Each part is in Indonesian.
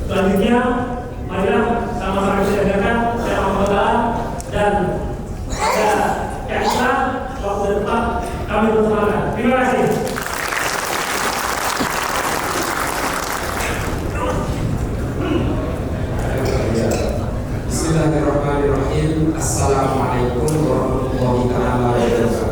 Selanjutnya, marilah sama-sama kita dengarkan tema pembukaan dan ada Kak waktu depan kami bersemangat. Terima kasih. Bismillahirrahmanirrahim. Assalamualaikum warahmatullahi wabarakatuh.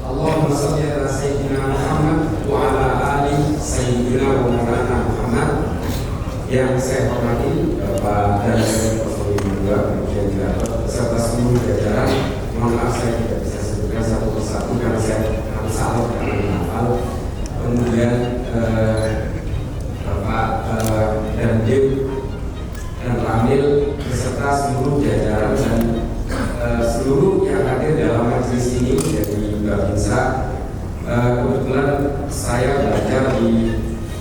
Allahumma shalli ala sayyidina Muhammad wa ala ali sayyidina wa maulana Muhammad. Yang saya hormati Bapak dan Ibu juga, kemudian juga beserta seluruh jajaran. Mohon maaf saya tidak bisa sebutkan satu persatu karena saya harus salah karena menghafal. Kemudian Bapak dan Dim dan Ramil beserta seluruh jajaran dan seluruh yang hadir dalam majelis ini dari Babinsa. Kebetulan saya belajar di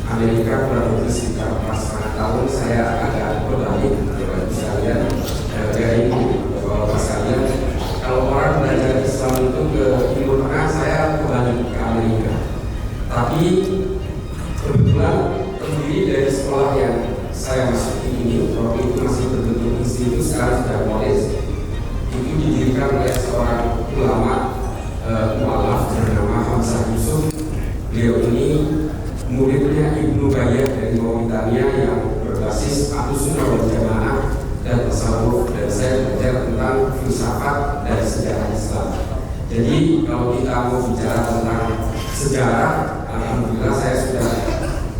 Amerika kurang lebih sekitar 4,5 tahun. Saya agak berbalik Bapak sekalian dari Bapak sekalian. Kalau orang belajar Islam itu ke Timur Tengah, saya kembali ke Amerika. Tapi kebetulan terdiri dari sekolah yang saya masuki ini, waktu itu masih berbentuk institut, sekarang sudah college. Itu didirikan oleh seorang ulama mu'alaf bernama Hamzah Yusuf. Beliau ini muridnya Ibnu Bayyah dari Mauritania yang berbasis Ahlussunnah wal Jamaah dan tasawuf, dan saya belajar tentang filsafat dan sejarah Islam. Jadi kalau kita mau bicara tentang sejarah, alhamdulillah saya sudah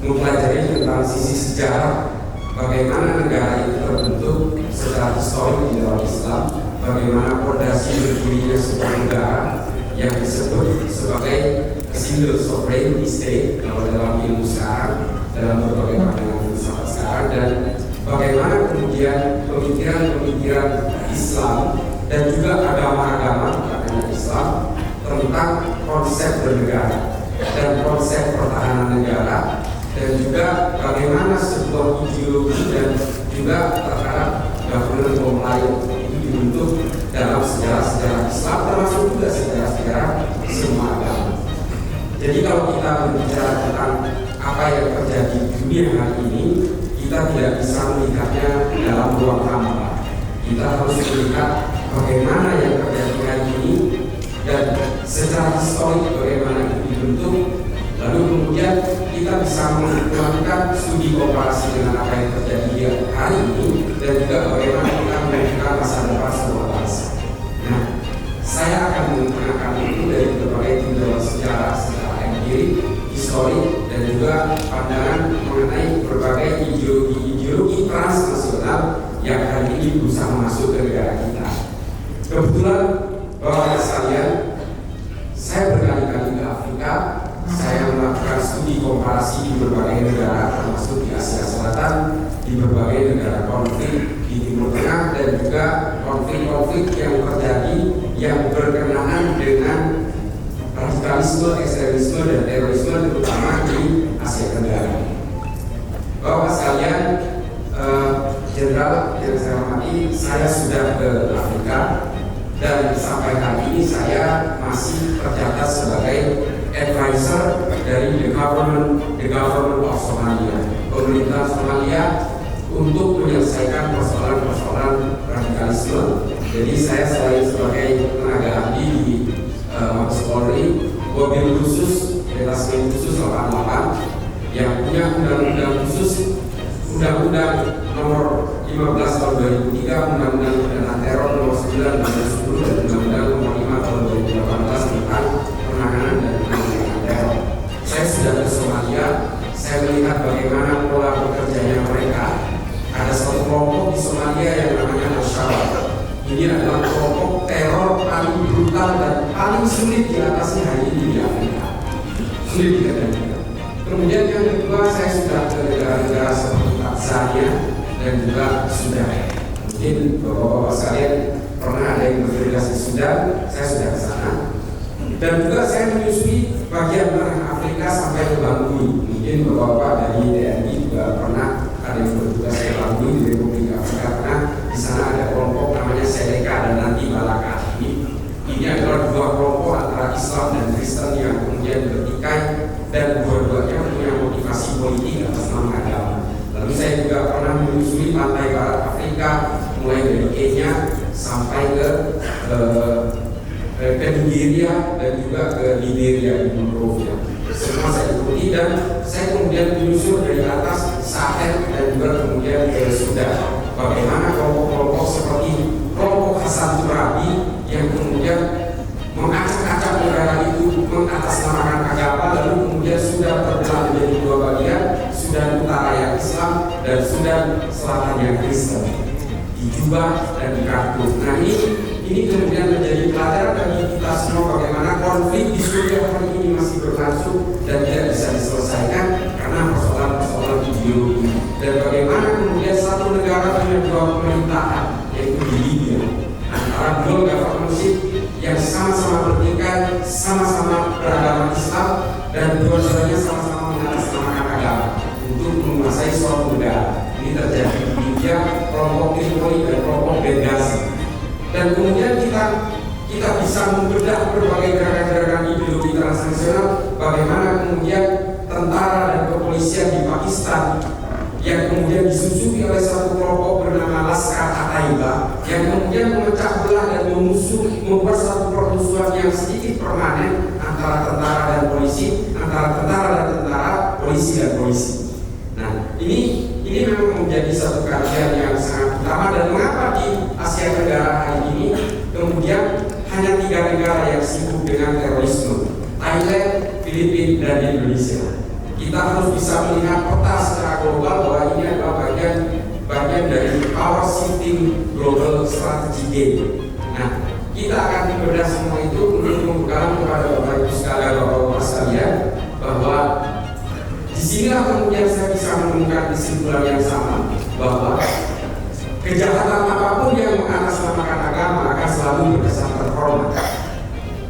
mempelajari tentang sisi sejarah, bagaimana negara itu terbentuk secara historik di dalam Islam, bagaimana fondasi berdirinya sebuah negara yang disebut sebagai single sovereign state kalau dalam ilmu sekarang, dalam berbagai pandangan filsafat sekarang, dan bagaimana kemudian pemikiran-pemikiran Islam dan juga agama-agama bukan Islam tentang konsep bernegara dan konsep pertahanan negara, dan juga bagaimana sebuah ideologi dan juga terhadap government lain itu dibentuk dalam sejarah-sejarah Islam, termasuk juga sejarah-sejarah semua agama. Jadi kalau kita berbicara tentang apa yang terjadi di dunia hari ini, kita tidak bisa melihatnya dalam ruang hampa. Kita harus melihat bagaimana yang terjadi hari ini dan secara historik bagaimana itu dibentuk. Lalu kemudian kita bisa melakukan studi komparasi dengan apa yang terjadi hari ini, dan juga bagaimana kita menentukan masa depan sebuah bangsa. Nah, saya akan menggunakan itu dari berbagai tinjauan sejarah secara empirik, historik, dan juga pandangan mengenai berbagai ideologi transnasional yang hari ini berusaha masuk ke negara kita. Kebetulan Bapak sekalian, saya berkali-kali ke Afrika. Saya melakukan studi komparasi di berbagai negara, termasuk di Asia Selatan, di berbagai negara konflik di Timur Tengah, dan juga konflik-konflik yang terjadi yang berkenaan dengan radikalisme, ekstremisme, dan terorisme, terutama di Asia Tenggara. Bapak sekalian, Jenderal yang saya hormati, saya sudah ke Afrika, dan sampai hari ini saya masih tercatat sebagai advisor dari the government of Somalia, pemerintah Somalia, untuk menyelesaikan persoalan-persoalan radikalisme. Jadi saya selain sebagai tenaga ahli di Mabes Polri, mobil khusus, detasmen khusus 88 yang punya undang-undang khusus, Undang-Undang nomor 15 tahun 2003, Undang-Undang Pidana Teror nomor 9 tahun 2010, dan Undang-Undang nomor 5 tahun 2018 tentang penanganan dan penanggulangan teror. Saya sudah ke Somalia, saya melihat bagaimana pola bekerjanya mereka. Ada satu kelompok di Somalia yang namanya Al-Shabaab. Ini adalah kelompok teror paling brutal dan paling sulit diatasi hari ini di Afrika. Sulit dikatakan. Kemudian yang kedua, saya sudah ke negara-negara seperti Tanzania dan juga Sudan. Mungkin bapak-bapak sekalian pernah ada yang bertugas di Sudan, saya sudah ke sana. Dan juga saya menyusui bagian tengah Afrika sampai ke Bangui. Mungkin bapak-bapak dari TNI juga pernah ada yang bertugas ke Bangui di Republik Afrika Tengah. Di sana ada kelompok namanya Seleka dan nanti Balaka. Ini adalah dua kelompok antara Islam dan Kristen yang kemudian bertikai, dan dua-duanya Syria dan juga ke Liberia di Monrovia. Semua saya ikuti dan saya kemudian menyusul dari atas Sahel dan juga kemudian ke Sudan. Bagaimana kelompok-kelompok seperti kelompok Hasan Turabi yang kemudian mengacak-acak negara itu, mengatasnamakan agama, lalu kemudian Sudan terbelah menjadi dua bagian, Sudan Utara yang Islam dan Sudan Selatan yang Kristen, di Juba dan di Khartoum. Nah ini kemudian menjadi pelajaran bagi kita semua bagaimana konflik di Suriah hari ini masih berlangsung dan tidak bisa diselesaikan karena persoalan-persoalan ideologi, dan bagaimana kemudian satu negara punya dua pemerintahan, yaitu di Libya, antara dua governorship yang sama-sama bertingkat, sama-sama beragama Islam, dan dua-duanya sama-sama mengatasnamakan agama untuk menguasai suatu negara. Ini terjadi di Libya, kelompok Tripoli dan kelompok Benghazi. Dan kemudian kita bisa membedah berbagai gerakan-gerakan ideologi transnasional, bagaimana kemudian tentara dan kepolisian di Pakistan yang kemudian disusupi oleh satu kelompok bernama Lashkar-e-Taiba yang kemudian memecah belah dan membuat satu permusuhan yang sedikit permanen antara tentara dan polisi, antara tentara dan tentara, polisi dan polisi. Nah, ini memang menjadi satu kajian yang sangat utama. Dan mengapa di Asia Tenggara hari ini kemudian hanya 3 negara yang sibuk dengan terorisme: Thailand, Filipina, dan Indonesia. Kita harus bisa melihat peta secara global bahwa ini adalah bagian dari power shifting global strategy game. Nah, kita akan membedah semua itu untuk membuka kepada Bapak Ibu sekalian, Bapak-Bapak sekalian, bahwa disinilah kemudian saya bisa menemukan kesimpulan yang sama bahwa kejahatan apapun yang mengatasnamakan agama akan selalu berkesan terhormat,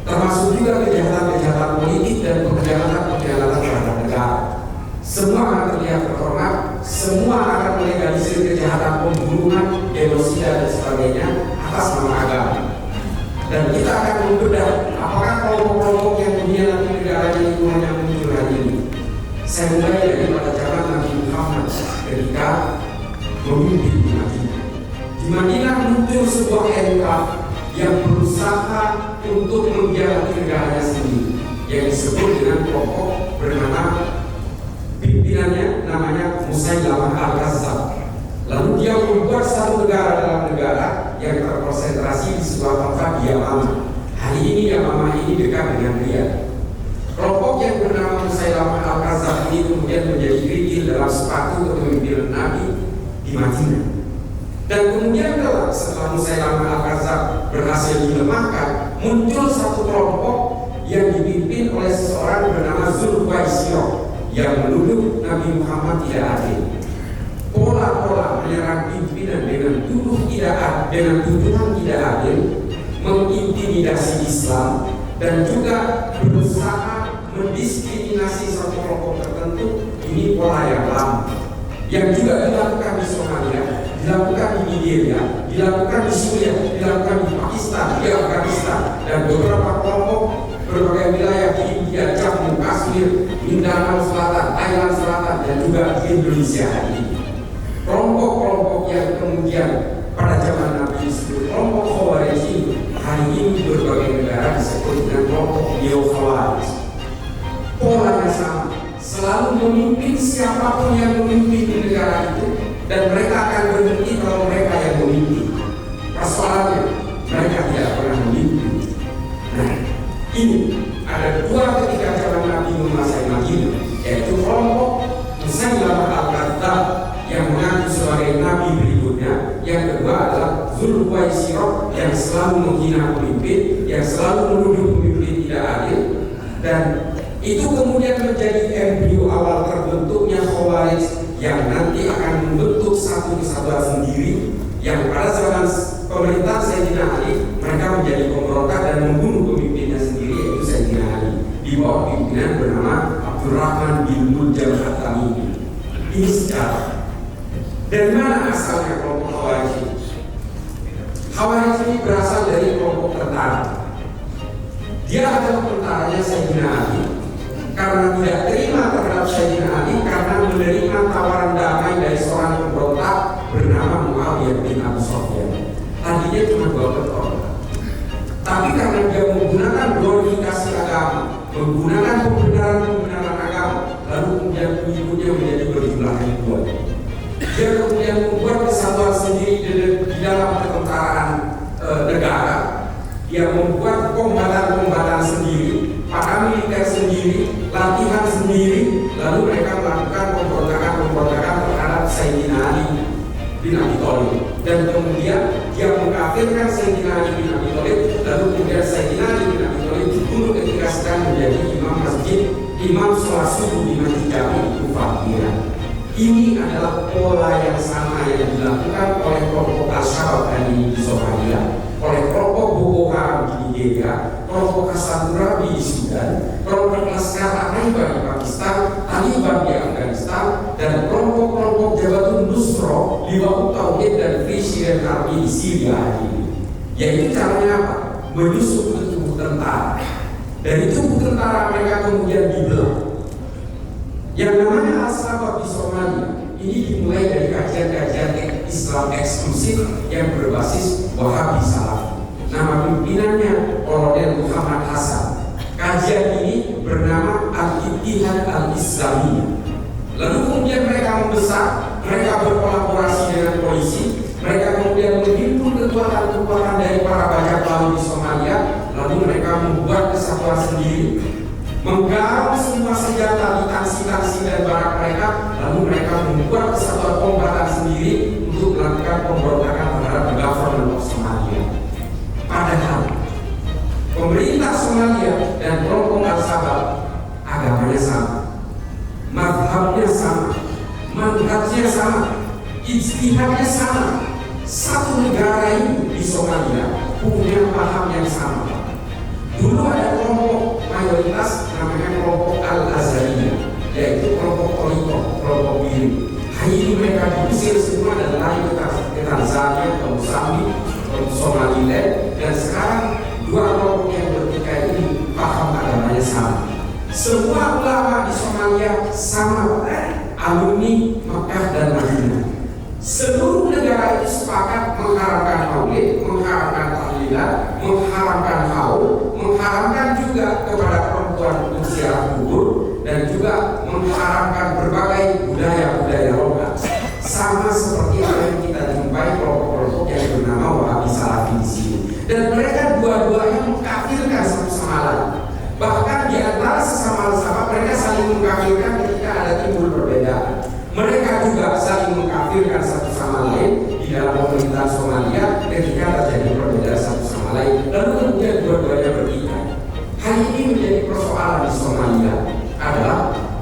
termasuk juga kejahatan-kejahatan politik dan kejahatan-kejahatan terhadap negara. Semua akan terlihat terhormat, semua akan melegalisir kejahatan pembunuhan, genosida dan sebagainya atas nama agama. Dan kita akan membedah apakah kelompok-kelompok yang mengkhianati negaranya itu hanya muncul hari ini. Saya mulai dari pada zaman Nabi Muhammad ketika memimpin di Madinah. Di Madinah muncul sebuah enklat yang berusaha untuk mengkhianati negaranya sendiri, yang disebut dengan kelompok bernama, pimpinannya namanya Musailamah Al-Kazzab. Lalu dia membuat satu negara dalam negara yang terkonsentrasi di sebuah tempat di Yamamah. Hari ini Yamamah ini dekat dengan Riyadh. Kelompok yang bernama Musailamah Al-Kazzab ini kemudian menjadi kerikil dalam sepatu kepemimpinan Nabi di Madinah. Dan kemudian setelah Musailamah Al-Kazzab berhasil dilemahkan, muncul satu kelompok yang dipimpin oleh seseorang bernama Zulkifli yang menuduh Nabi Muhammad tidak adil. Pola-pola menyerang pimpinan dengan tuduhan tidak adil, mengintimidasi Islam, dan juga berusaha mendiskriminasi satu kelompok tertentu, ini pola yang lama yang juga dilakukan di Somalia, dilakukan di Nigeria, dilakukan di Suriah, dilakukan di Pakistan, di Afghanistan, dan beberapa kelompok berbagai wilayah di India, Jammu, Kashmir, Mindanao Selatan, Thailand Selatan, dan juga di Indonesia hari ini. Kelompok-kelompok yang kemudian pada zaman Nabi disebut kelompok Khawarij ini, hari ini berbagai negara disebut dengan kelompok neo-Khawarij. Polanya sama, selalu memimpin siapapun yang memimpin di negara itu, dan mereka akan berhenti kalau mereka yang memimpin. Persoalannya, mereka tidak pernah memimpin. Nah, ini ada 2 ketika zaman Nabi menguasai Madinah, yaitu kelompok Musailamah Al-Kadzdzab yang mengaku sebagai nabi berikutnya. Yang kedua adalah Zulkifli yang selalu menghina pemimpin, yang selalu menuduh pemimpin tidak adil, dan itu kemudian menjadi embrio awal terbentuknya Khawarij yang nanti akan membentuk satu kesatuan sendiri, yang pada zaman pemerintahan Sayyidina Ali mereka menjadi pemberontak dan membunuh pemimpinnya sendiri, yaitu Sayyidina Ali, di bawah pimpinan bernama Abdurrahman bin Muljam At-Tamimi. Ini sejarah. Dari mana asalnya kelompok Khawarij ini? Khawarij ini berasal dari kelompok tentara. Dia adalah tentaranya Sayyidina Ali karena tidak terima terhadap Sayyidina Ali karena menerima tawaran damai dari seorang pemberontak bernama Muawiyah bin Abi Sufyan. Tadinya cuma 2 beton, tapi karena dia menggunakan bin Abi Thalib, dan kemudian dia mengkafirkan Sayyidina Ali bin Abi Thalib, lalu kemudian Sayyidina Ali bin Abi Thalib dibunuh ketika sedang menjadi imam sholat subuh di Masjid Jami Kufah, Iran. Ini adalah pola yang sama yang dilakukan oleh kelompok Al-Shabaab di Somalia, oleh kelompok Boko Haram di Nigeria, kelompok Hasan Turabi di Sudan, kelompok Laskar Taiba di Pakistan, Taliban di Afghanistan, dan kelompok-kelompok Jabhatun Nusra, Liwa'ut Tauhid dan Free Syrian Army di Syria hari ini. Yaitu caranya apa? Menyusup ke tubuh tentara. Dari tubuh tentara mereka kemudian dibelah. Yang namanya Al-Shabaab di Somalia ini dimulai dari kajian-kajian Islam eksklusif yang berbasis Wahabi Salafi. Nama pimpinannya Kolonel Muhammad Hasan. Kajian ini bernama Al-Ittihad Al-Islamiyah. Lalu kemudian mereka membesar, mereka berkolaborasi dengan polisi, mereka kemudian menghimpun kekuatan-kekuatan dari para bajak laut di Somalia, lalu mereka membuat kesatuan sendiri, menggarap semua senjata di tangsi-tangsi dan barak mereka, lalu mereka membuat kesatuan kombatan sendiri untuk melakukan pemberontakan terhadap government of Somalia. Padahal pemerintah Somalia dan kelompok Al-Shabaab agamanya sama, mazhabnya sama, manhajnya sama, ijtihadnya sama. Satu negara ini di Somalia punya paham yang sama. Dulu ada kelompok mayoritas namanya kelompok Al-Azhariyah, yaitu kelompok Toriko, kelompok biru. Hari ini mereka diusir semua dan lari ke Tanzania, ke Mozambik, ke Somaliland, dan sekarang dua kelompok yang bertikai ini paham agamanya sama. Semua ulama di Somalia sama, alumni Makkah dan Madinah. Seluruh negara itu sepakat mengharamkan maulid, mengharamkan tahlilan, mengharamkan haul, mengharamkan juga kepada perempuan ziarah kubur, dan juga mengharamkan berbagai budaya-budaya lokal. Sama seperti apa yang kita jumpai kelompok-kelompok yang bernama Wahabi Salafi di sini. Dan mereka dua-duanya mengkafirkan satu sama lain. Bahkan di antara sesama mereka saling mengkafirkan ketika ada timbul perbedaan. Mereka juga saling mengkafirkan satu sama lain di dalam pemerintahan Somalia ketika terjadi perbedaan satu sama lain. Lalu kemudian dua-duanya bertikai. Hari ini menjadi persoalan di Somalia adalah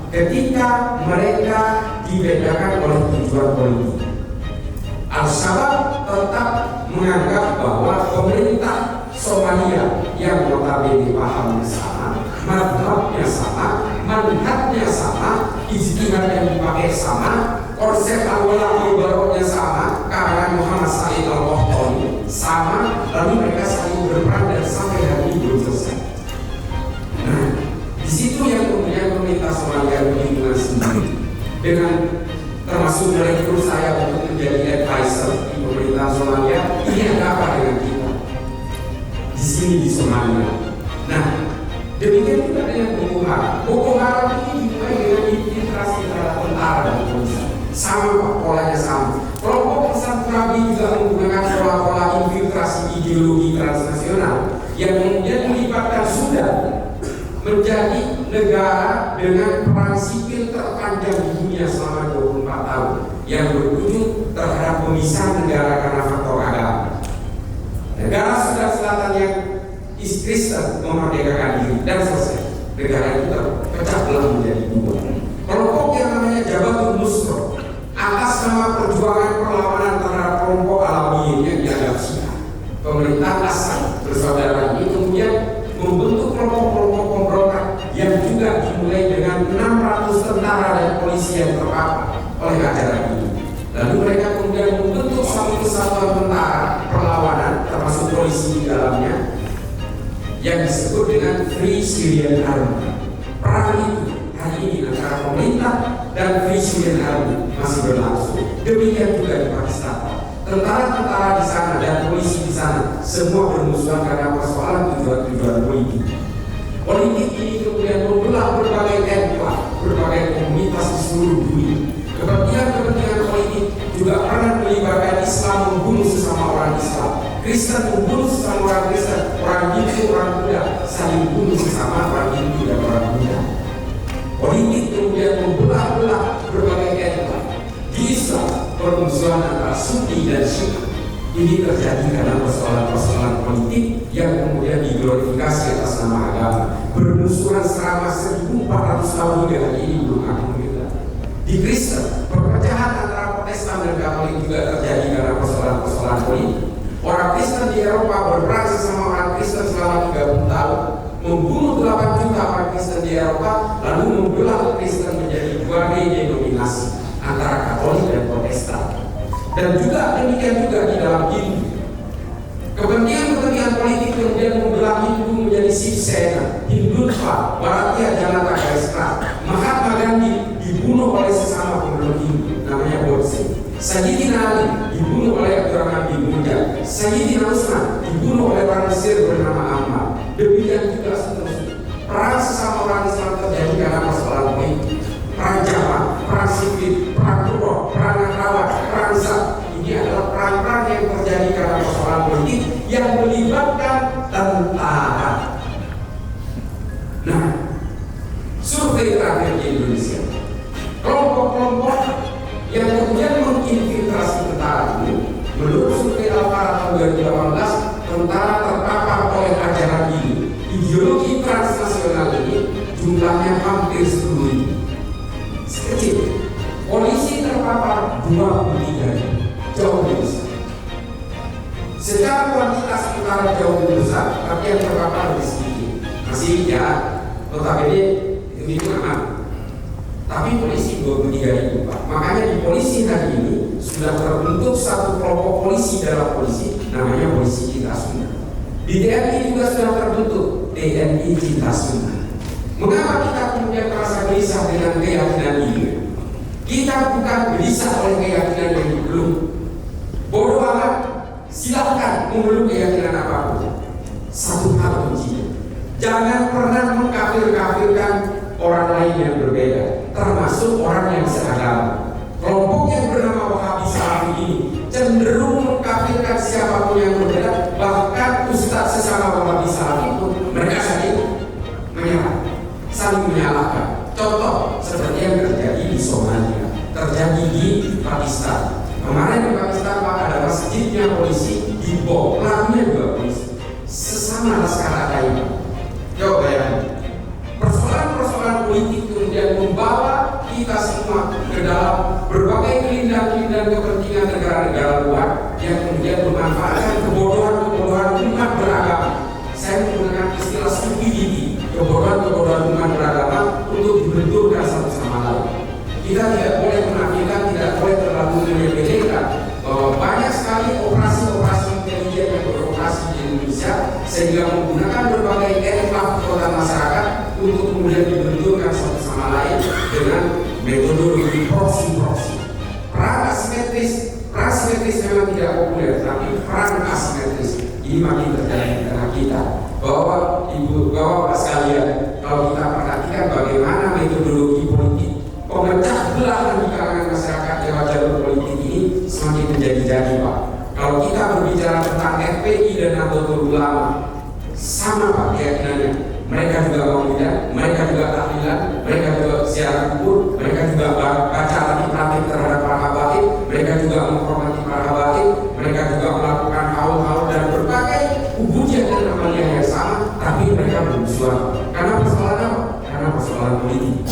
ketika mereka dibedakan oleh tujuan politik. Al-Shabaab tetap menganggap bahwa pemerintah Somalia yang notabene pahamnya sama, mazhabnya sama, manhajnya sama, ijtihad yang dipakai sama, konsep al-wala wal-barokahnya sama, karena Muhammad Said al-Qahtani sama, lalu mereka saling berperang dan sampai hari ini belum selesai. Nah, di situ yang kemudian pemerintah Somalia membingungkan sendiri dengan termasuk merekrut saya untuk menjadi advisor di pemerintah Somalia. Ini ada apa dengan kita di sini di Somalia? Nah, demikian juga dengan Boko Haram. Boko Haram ini dimulai dengan infiltrasi terhadap tentara dan polisi. Sama, polanya sama. Kelompok Hasan Turabi juga menggunakan pola-pola infiltrasi ideologi transnasional yang kemudian melibatkan Sudan menjadi negara dengan perang sipil terpanjang di dunia selama 24 tahun yang berujung terhadap pemisahan negara karena faktor agama. Negara Sudan Selatan yang Kristen memerdekakan diri dan selesai. Negara itu terpecah belah menjadi dua. Kelompok yang namanya Jabhatun Nusra atas nama perjuangan perlawanan terhadap kelompok Alawiyin yang dianggap Syiah. Pemerintah Assad bersaudara ini kemudian membentuk kelompok-kelompok pemberontak yang juga dimulai dengan 600 tentara dan polisi yang terpapar oleh ajaran ini. Lalu mereka kemudian membentuk satu kesatuan tentara perlawanan termasuk polisi di dalamnya yang disebut dengan Free Syrian Army. Perang itu hari ini antara pemerintah dan Free Syrian Army masih berlangsung. Demikian juga di Pakistan. Tentara-tentara di sana dan polisi di sana semua bermusuhan karena persoalan tujuan-tujuan politik. Politik ini kemudian membelah berbagai etnis, berbagai komunitas di seluruh dunia. Kepentingan-kepentingan politik juga pernah melibatkan Islam membunuh sesama orang Islam, Kristen membunuh sesama orang Kristen, orang Hindu, orang Buddha saling bunuh sesama orang Hindu dan orang Buddha. Politik kemudian membelah-belah berbagai etnis. Di Islam, permusuhan antara Sunni dan Syiah ini terjadi karena persoalan-persoalan politik yang kemudian diglorifikasi atas nama agama. Bermusuhan selama 1400 tahun hingga hari ini belum akan hilang. Di Kristen, perpecahan antara Protestan dan Katolik juga terjadi karena persoalan-persoalan politik. Orang Kristen di Eropa berperang sesama orang Kristen selama 30 tahun, membunuh 8 juta orang Kristen di Eropa, lalu membelah Kristen menjadi 2 denominasi antara Katolik dan Protestan. Dan juga demikian juga di dalam Hindu. Kepentingan politik kemudian membelah Hindu menjadi Sivsena, Hindutva, Bharatiya Janata garis keras. Mahatma Gandhi dibunuh oleh sesama pemeluk Hindu, namanya Godse. Sayyidina Ali dibunuh oleh Abdurrahman bin Muljam. Sayyidina Utsman dibunuh oleh orang Mesir bernama Ammar. Demikian juga seterusnya. Perang sesama orang Islam terjadi karena persoalan politik. Perang Jawa, perang sipil, perang Turok, perang Nahrawan, perang Zab. Ini adalah perang-perang yang terjadi karena persoalan politik yang melibatkan tentara. Nah, survei terakhir di Indonesia, kelompok-kelompok yang kemudian menginfiltrasi tentara ini, menurut survei Alfara tahun 2018, tentara terpapar oleh ajaran ini, ideologi transnasional ini, jumlahnya hampir 10.000. Sekecil, polisi terpapar 23.000, jauh lebih besar. Secara kuantitas tentara jauh lebih besar, tapi yang terpapar lebih sedikit. Masih ya, notabene itu aman. Tapi polisi 23.000 Pak. Makanya di polisi hari ini sudah terbentuk satu kelompok polisi dalam polisi, namanya Polisi Cinta Sunnah. Di TNI juga sudah terbentuk TNI Cinta Sunnah. Mengapa kita kemudian merasa gelisah dengan keyakinan ini? Kita bukan gelisah oleh keyakinan yang belum. Bodoh amat, silahkan memeluk keyakinan apapun. Satu hal kuncinya, jangan pernah mengkafir-kafirkan orang lain yang berbeda, termasuk orang yang seagama. Kelompok yang bernama Wahabi Salafi ini cenderung mengkafirkan siapapun yang berbeda, bahkan ustadz sesama Wahabi Salafi pun mereka saling menyalahkan. Contoh seperti yang terjadi di Somalia, terjadi di Pakistan. Kemarin di Pakistan Pak, ada masjidnya polisi dibom, pelakunya juga polisi, sesama Laskar Taiba. Coba bayangkan, persoalan-persoalan politik kemudian membawa kita semua ke dalam berbagai kelindahan-kelindahan kepentingan negara-negara luar yang kemudian memanfaatkan kebodohan-kebodohan umat beragama. Saya menggunakan istilah stupidity, kebodohan-kebodohan umat beragama untuk dibenturkan satu sama lain. Kita tidak boleh menafikan, tidak boleh terlalu menyepelekan bahwa banyak sekali operasi-operasi intelijen yang beroperasi di Indonesia sehingga menggunakan berbagai enklave kekuatan masyarakat untuk kemudian dibenturkan satu sama lain dengan metodologi proksi-proksi. Perang asimetris memang tidak populer, tapi perang asimetris ini makin terjadi di tengah kita. Bahwa ibu, bapak sekalian, kalau kita perhatikan bagaimana metodologi politik pemecah belah di kalangan masyarakat lewat jalur politik ini semakin menjadi-jadi Pak. Kalau kita berbicara tentang FPI dan Nahdlatul Ulama, sama Pak keyakinannya. Mereka juga Maulidan, mereka juga tahlilan, mereka juga ziarah kubur, mereka juga baca latih terhadap para habaib, mereka juga menghormati para habaib, mereka juga melakukan haul-haul dan berbagai ubudiyah dan amaliyah yang sama, tapi mereka bermusuhan. Karena persoalan apa? Karena persoalan politik.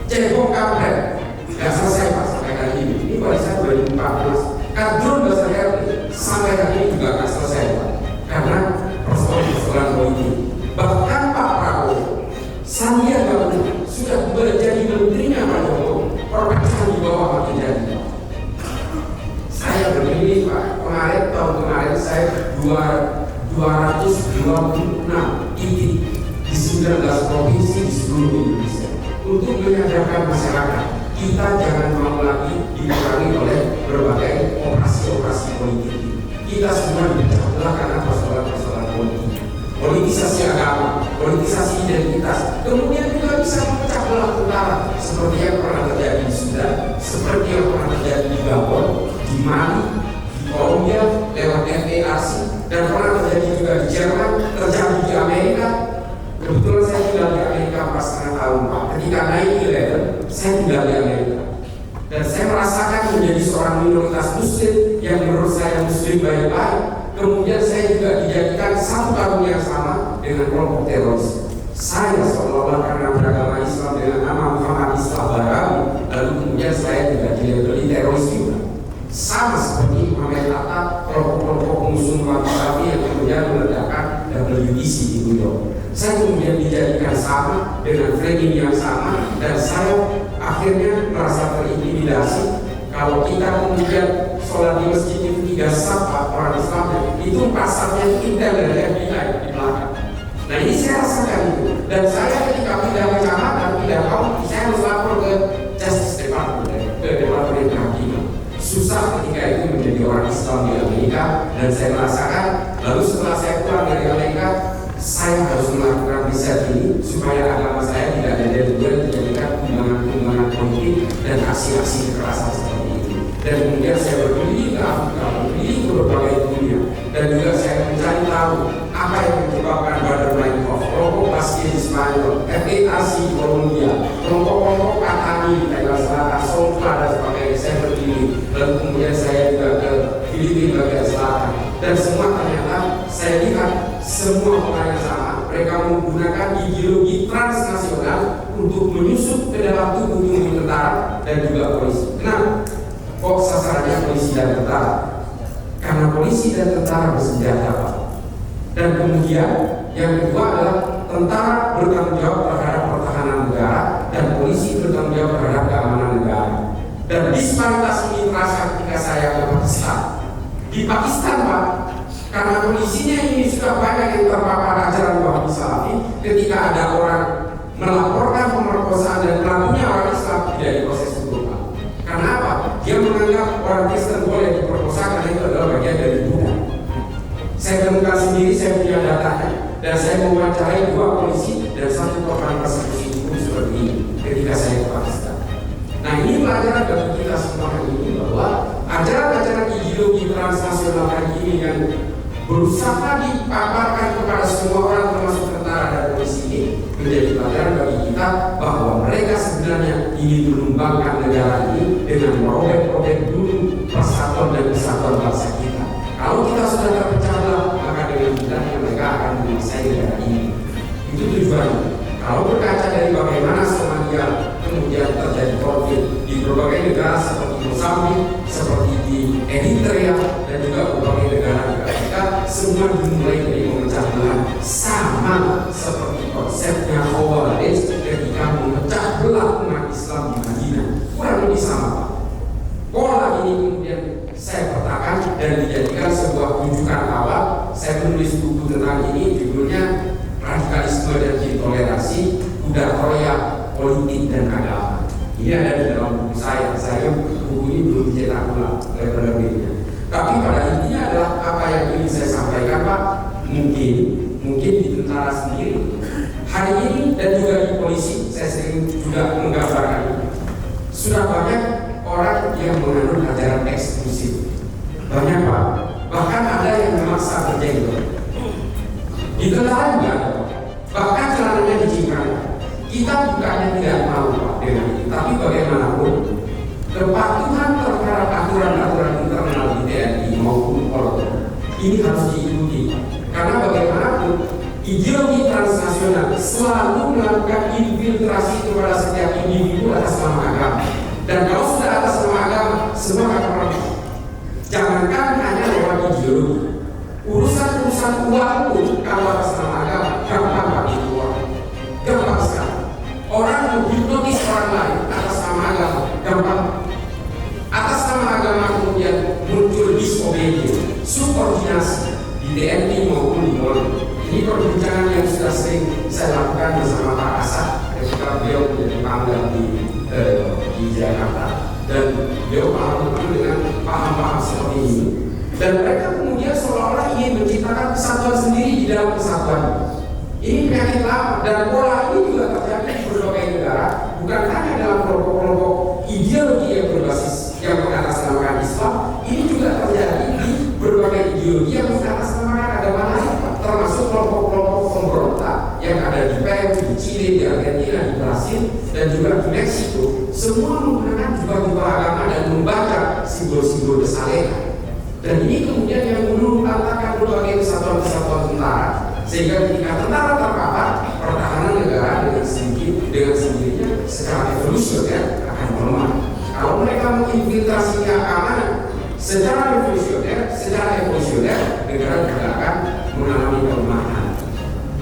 Cebong kampret, nggak selesai Pak sampai hari ini. Ini barisan 2014. Kadrun Basar RT sampai hari ini juga nggak selesai Pak. Karena persoalan politik. Bahkan Pak Prabowo, Sandiaga Uno sudah menjadi menterinya Pak Jokowi. Perpecahan di bawah makin jadi Pak. Saya berdiri Pak, tahun kemarin saya 226 titik di 19 provinsi di seluruh Indonesia untuk menyadarkan masyarakat kita jangan mau lagi dipengaruhi oleh berbagai operasi-operasi politik. Kita semua dipecah belah karena persoalan-persoalan politik, politisasi agama, politisasi identitas, kemudian juga bisa memecah belah tentara seperti yang pernah terjadi di Sudan, seperti yang pernah terjadi di Gabon, di Mali, di Kolombia lewat FARC, dan pernah terjadi juga di Jerman, terjadi di Amerika. Kebetulan saya tinggal di Amerika 4,5 tahun Pak. Ketika 9/11 saya tinggal di Amerika. Dan saya merasakan menjadi seorang minoritas muslim yang menurut saya muslim baik-baik, kemudian saya juga dijadikan satu tahun yang sama dengan kelompok teroris. Saya seolah-olah karena beragama Islam dengan nama Muhammad Islam Barawi, lalu kemudian saya juga dilabeli teroris juga. Sama seperti Muhammad Atta, kelompok-kelompok pengusung Wahabi yang kemudian meledakkan WBC di New York. Saya kemudian dijadikan sama dengan framing yang sama, dan saya akhirnya merasa terintimidasi kalau kita kemudian sholat di masjid itu tidak sah orang Islam, itu pasarnya indah dan FBI di belakang. Nah ini saya rasakan itu, dan saya ketika pindah kecamatan, pindah kampung, saya harus lapor ke Justice Department, ke Departemen Kehakiman. Susah ketika itu menjadi orang Islam di Amerika, dan saya merasakan. Lalu setelah saya pulang dari Amerika, saya harus melakukan riset ini supaya agama saya tidak dijadikan kumbangan politik dan aksi-aksi kekerasan seperti itu. Dan kemudian saya berkeliling ke Afrika, berkeliling ke berbagai dunia, dan juga saya mencari tahu apa yang menyebabkan Bader-Meinhof, kelompok Basque di Spanyol, FARC di Colombia, kelompok-kelompok Katani di Thailand Selatan, Songkla dan sebagainya. Saya berkeliling, lalu kemudian saya juga ke Filipina bagian selatan, dan semua ternyata saya lihat semua orang yang sama. Mereka menggunakan ideologi transnasional untuk menyusup ke dalam tubuh tentara dan juga polisi. Kenapa? Kok sasarannya polisi dan tentara? Karena polisi dan tentara bersenjata, Pak. Dan kemudian yang kedua adalah tentara bertanggung jawab terhadap pertahanan negara dan polisi bertanggung jawab terhadap keamanan negara. Dan disparitas ini terasa ketika saya ke Pakistan. Di Pakistan, Pak, karena kondisinya ini sudah banyak yang terpapar ajaran Wahabi Salafi, ketika ada orang melaporkan pemerkosaan dan pelakunya orang Islam tidak diproses hukum, Pak. Karena apa? Dia menganggap orang Kristen boleh diperkosa karena itu adalah bagian dari Buddha. Saya temukan sendiri, saya punya datanya, dan saya mewawancarai 2 polisi dan 1 korban persekusi hukum seperti ini ketika saya ke Pakistan. Nah ini pelajaran bagi kita semua hari ini, bahwa ajaran-ajaran ideologi transnasional hari ini yang berusaha dipaparkan kepada semua orang termasuk tentara dan polisi ini menjadi pelajaran bagi kita bahwa mereka sebenarnya ingin menumbangkan negara ini dengan merobek-robek dulu persatuan dan kesatuan bangsa kita. Kalau kita sudah terpecah belah, maka dengan mudahnya mereka akan menguasai negara ini. Itu tujuannya. Kalau berkaca dari bagaimana Somalia kemudian terjadi konflik di berbagai negara seperti Mozambik, seperti di Eritrea, dan juga berbagai negara di Afrika, semua dimulai dari pemecah belah, sama seperti konsepnya Khawarij ketika memecah belah umat Islam di Madinah. Kurang lebih sama, Pak. Pola ini kemudian saya petakan dan dijadikan sebuah rujukan awal. Saya menulis buku tentang ini, judulnya Radikalisme dan Intoleransi, Kuda Troya Politik dan Agama. Ini ada di dalam buku saya. Saya buku ini belum dicetak ulang oleh penerbitnya. Tapi pada intinya adalah apa yang ingin saya sampaikan, Pak. Mungkin di tentara sendiri hari ini dan juga di polisi, saya sering juga menggambarkan ini. Sudah banyak orang yang menganut ajaran eksklusif. Banyak, Pak. Bahkan ada yang memaksa berjenggot. Di tentara juga ada, Pak. Bahkan celananya dicingkrang. Kita bukannya tidak mau, Pak, dengan itu, tapi bagaimanapun kepatuhan terhadap aturan-aturan internal di TNI maupun Polri ini harus diikuti, Pak. Karena bagaimanapun ideologi transnasional selalu melakukan infiltrasi kepada setiap individu atas nama agama. Dan kalau sudah atas nama agama, semua akan pernah. Jangankan hanya lewat ideologi, urusan uang pun kalau atas nama agama gampang, Pak, itu gampang sekali. Orang menghipnotis orang lain atas nama agama gampang. Atas nama agama kemudian muncul disobedience, subordinasi di TNI maupun di Polri. Ini perbincangan yang sudah sering saya lakukan bersama Pak Asad ketika beliau menjadi pangdam di Jakarta, dan beliau paham dengan paham-paham seperti ini. Dan mereka kemudian seolah-olah ingin menciptakan kesatuan sendiri di dalam kesatuan. Ini penyakit lama, dan pola ini juga terjadi di berbagai negara, bukan hanya dalam kelompok-kelompok ideologi yang berbasis yang mengatasnamakan Islam. Ini juga terjadi di berbagai ideologi yang mengatasnamakan agama lain, termasuk kelompok-kelompok pemberontak yang ada di Peru, di Chile, di Argentina, di Brasil, dan juga di Meksiko, semua menggunakan jubah-jubah agama dan membaca simbol-simbol kesalehan. Dan ini kemudian yang meluluhlantakan berbagai kesatuan-kesatuan tentara, sehingga ketika tentara terpapar, pertahanan negara dengan sendirinya secara evolusioner akan melemah. Kalau mereka menginfiltrasi keamanan secara evolusioner, negara juga akan mengalami pelemahan.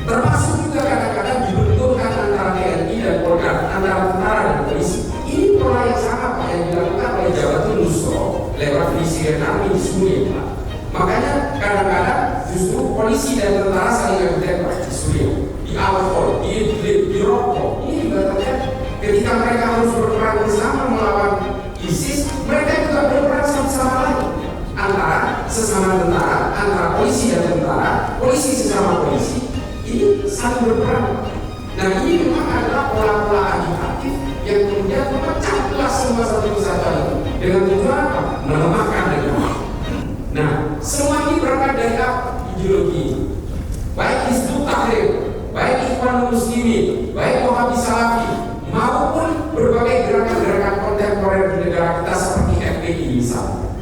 Termasuk juga kadang-kadang dibenturkan antara TNI dan Polri, antara tentara dan polisi. Ini pola yang sama Pak yang dilakukan oleh Jabhatun Nusra lewat Frisian Army di Suriah Pak. Makanya kadang-kadang justru polisi dan tentara saling adu tembak di Suriah, di Al-Hol, di Rokok. Ini juga terjadi ketika mereka harus berperang bersama melawan ISIS, mereka juga berperang sama lain antara sesama tentara, antara polisi dan tentara, polisi sesama polisi, ini saling berperang. Nah ini memang adalah pola-pola agitatif yang kemudian memecah belah semua satu kesatuan itu dengan tujuan apa? Melemahkan negara. Nah semua ini berangkat dari apa? Ideologi. Baik Hizbut Tahrir, baik Ikhwanul Muslimin, baik Wahhabi Salafi, maupun berbagai gerakan-gerakan kontemporer di negara kita seperti FPI misalnya,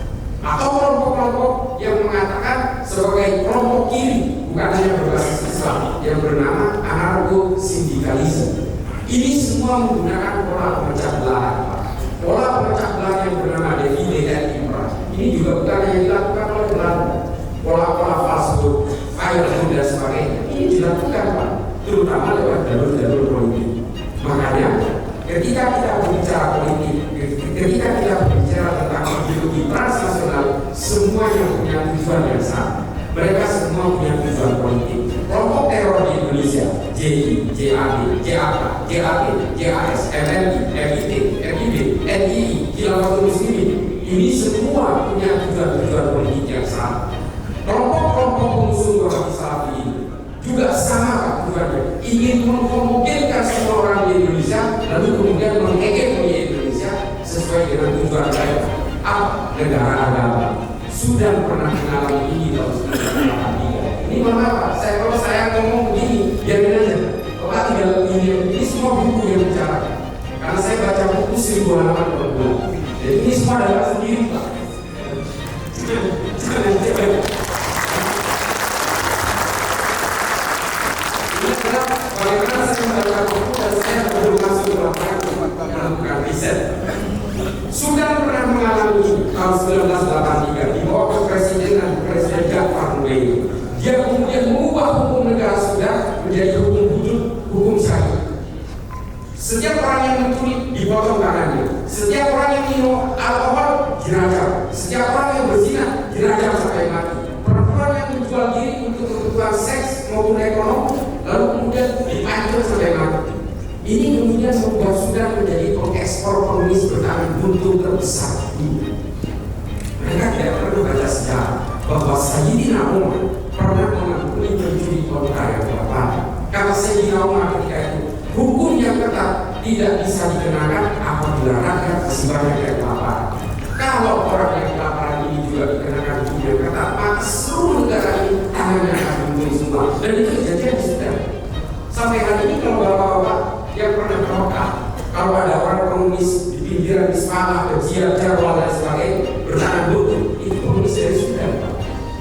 atau kelompok-kelompok yang mengatakan sebagai kelompok kiri bukan hanya berbasis Islam yang bernama anarko-sindikalisme. Ini semua menggunakan pola pemecah belah, pola pemecah belah yang bernama Divide et Impera. Ini juga bukan yang dilakukan oleh Belanda, pola-pola falsehood, firehood dan sebagainya. Ini dilakukan Pak, terutama lewat jalur-jalur politik. Makanya ketika kita berbicara politik, ketika kita berbicara tentang ideologi transnasional, semuanya punya tujuan yang sama. Mereka semua punya tujuan politik. Kelompok teror di Indonesia, JI, JAD, JAK, JAT, JAS, MNI, MIT, MIB, NII, Khilafatul Muslimin, ini semua punya tujuan-tujuan politik yang sama. Kelompok-kelompok pengusung Wahhabi Salafi ini juga sama Pak tujuannya, ingin menghomogenikan semua orang di Indonesia, lalu kemudian menghegemoni Indonesia sesuai dengan tujuan mereka. Apa? Negara agama. Sudah pernah mengalami ini tahun 1983. Ini mana Pak? Kalau saya ngomong begini, biarin aja. Bapak tinggal ini semua buku yang bicara. Karena saya baca buku 1000 halaman per bulan. Jadi ini semua adalah sendiri Pak. Bagaimana saya membaca buku dan saya belum masuk ke lapangan untuk melakukan riset. Sudah pernah mengalami tahun 1983 di bawah kepemimpinan Presiden Ja'far Nureini. Dia kemudian mengubah hukum negara Sudan menjadi hukum hudud, hukum syariah. Setiap orang yang mencuri dipotong tangannya. Setiap orang yang minum alkohol dirajam. Setiap orang yang berzina dirajam sampai mati. Perempuan yang menjual diri untuk kebutuhan seks maupun ekonomi lalu kemudian dipancung sampai mati. Ini kemudian membuat Sudan menjadi pengekspor pengemis bertangan buntung terbesar di dunia. Mereka tidak perlu baca sejarah bahwa Sayyidina Umar pernah mengampuni pencuri kota yang kelaparan. Kata Sayyidina Umar ketika itu, hukum yang ketat tidak bisa dikenakan apabila rakyat masih banyak yang kelaparan. Kalau orang yang kelaparan ini juga dikenakan hukum yang ketat, maka seluruh negara ini tangannya akan buntung semua. Dan itu kejadian di Sudan. Sampai hari ini kalau bapak-bapak yang pernah merokok, kalau ada orang komunis di pinggiran Ismail, Kecil, Jarwal dan sebagainya bertahan buntung, itu komunis dari Sudan.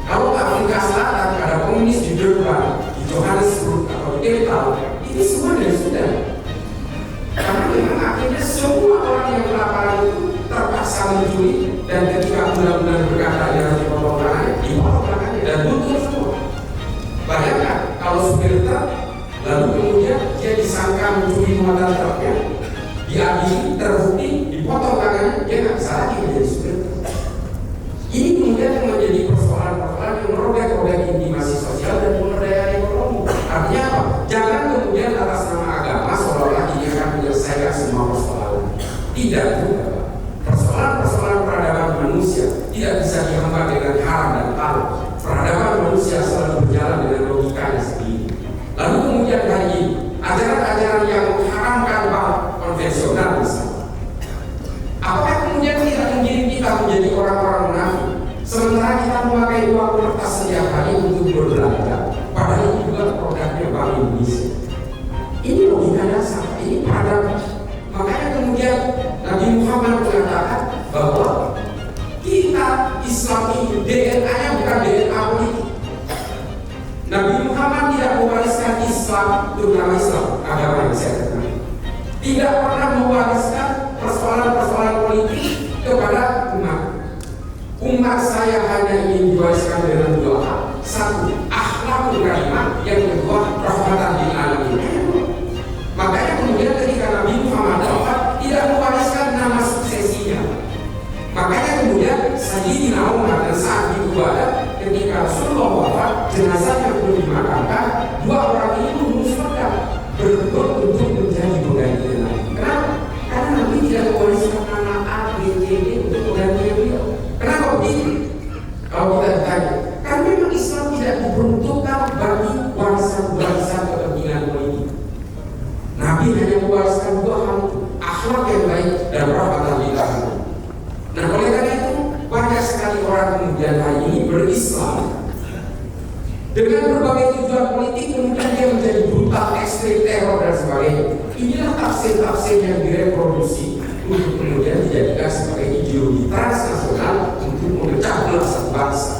Kalau ke Afrika Selatan ada komunis di Durban, di Johannesburg atau di Cape Town, ini semua dari Sudan. Karena memang akhirnya semua orang yang kelaparan itu terpaksa mencuri dan ketika undang-undang berkata yang harus dipotong tangannya, dipotong tangannya dan buntung semua. Bayangkan kalau supir truk lalu kemudian dia disangka mencuri muatan truknya, diadili, terbukti, dipotong tangannya, dia nggak bisa lagi menjadi supir truk. Ini kemudian menjadi persoalan-persoalan yang merobek-robek intimasi sosial dan pemberdayaan ekonomi. Artinya apa? Jangan kemudian atas nama agama seolah-olah ini akan menyelesaikan semua persoalan. Tidak juga. Persoalan-persoalan peradaban manusia tidak bisa dihambat dengan haram dan halal. Peradaban manusia selalu berjalan dengan logikanya sendiri. Lalu kemudian hari ini ajaran-ajaran yang mengharamkan bank konvensional misalnya, apakah kemudian tidak mengirim kita menjadi orang-orang munafik sementara kita memakai uang kertas setiap hari untuk berbelanja, padahal ini juga produknya Bank Indonesia. Ini logika dasar, ini peradaban. Makanya kemudian Nabi Muhammad mengatakan bahwa kita Islam ini DNA-nya bukan DNA politik. Nabi Muhammad tidak mewariskan Islam, terutama Islam agama yang saya kenal, tidak pernah mewariskan persoalan-persoalan politik kepada umat. Umat saya hanya ingin diwariskan dengan dua hal. Satu, akhlakul karimah. Yang kedua, rahmatan lil alamin. Makanya kemudian ketika Nabi Muhammad wafat, tidak mewariskan nama suksesinya. Makanya kemudian Sayyidina Umar dan Sa'ad bin Ubadah ketika Rasulullah wafat, jenazahnya pun dimakamkan, dua orang ini mengusulkan berebut untuk menjadi penggantinya Nabi. Kenapa? Karena Nabi tidak mewariskan nama A, B, C, D untuk penggantinya beliau. Kenapa begitu? Kalau kita ditanya, karena memang Islam tidak diperuntukkan bagi warisan-warisan kepentingan politik. Nabi hanya mewariskan dua hal itu, akhlak yang baik dan rahmatan lil alamin. Nah, oleh karena itu banyak sekali orang kemudian hari ini berislam dengan berbagai tujuan politik, kemudian dia menjadi brutal, ekstrim, teror dan sebagainya. Inilah tafsir-tafsir yang direproduksi untuk kemudian dijadikan sebagai ideologi transnasional untuk memecah belah satu bangsa.